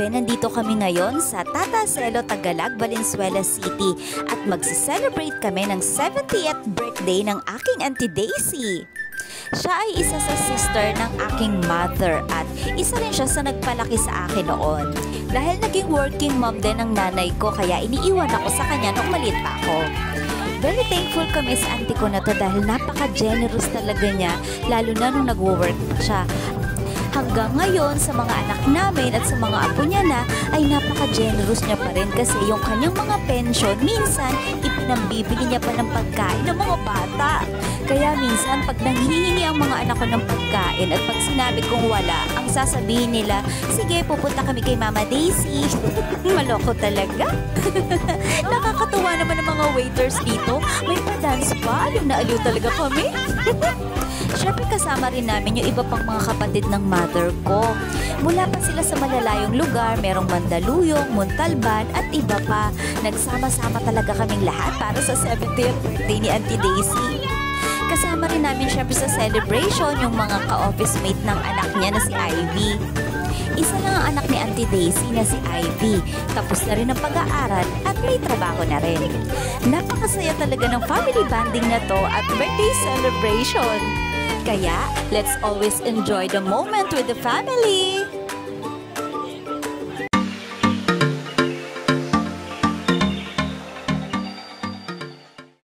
Grabe, nandito kami ngayon sa Tataselo, Tagalog, Valenzuela City at magse-celebrate kami ng 70th birthday ng aking Auntie Daisy. Siya ay isa sa sister ng aking mother at isa rin siya sa nagpalaki sa akin noon. Dahil naging working mom din ng nanay ko kaya iniiwan ako sa kanya nung maliit pa ako. Very thankful kami sa auntie ko na to dahil napaka-generous talaga niya lalo na nung nag-work pa siya. Hanggang ngayon sa mga anak namin at sa mga apo niya na ay napaka-generous niya pa rin kasi yung kanyang mga pension minsan ipinambibili niya pa ng pagkain ng mga bata. Kaya minsan pag nanghihingi ang mga anak ko ng pagkain at pag sinabi kong wala, ang sasabihin nila, sige pupunta kami kay Mama Daisy. Maloko talaga. Nakakatuwa naman ang mga waiters dito. May pa-dance pa. Aliw na aliw talaga kami. Siyempre kasama rin namin yung iba pang mga kapatid ng mother ko. Mula pa sila sa malalayong lugar, merong Mandaluyong, Montalban at iba pa. Nagsama-sama talaga kaming lahat para sa 70th birthday ni Auntie Daisy. Kasama rin namin siyempre sa celebration yung mga ka-office mate ng anak niya na si Ivy. Isa lang ang anak ni Auntie Daisy na si Ivy. Tapos na rin ang pag-aaral at may trabaho na rin. Napakasaya talaga ng family bonding na to at birthday celebration. Kaya, let's always enjoy the moment with the family!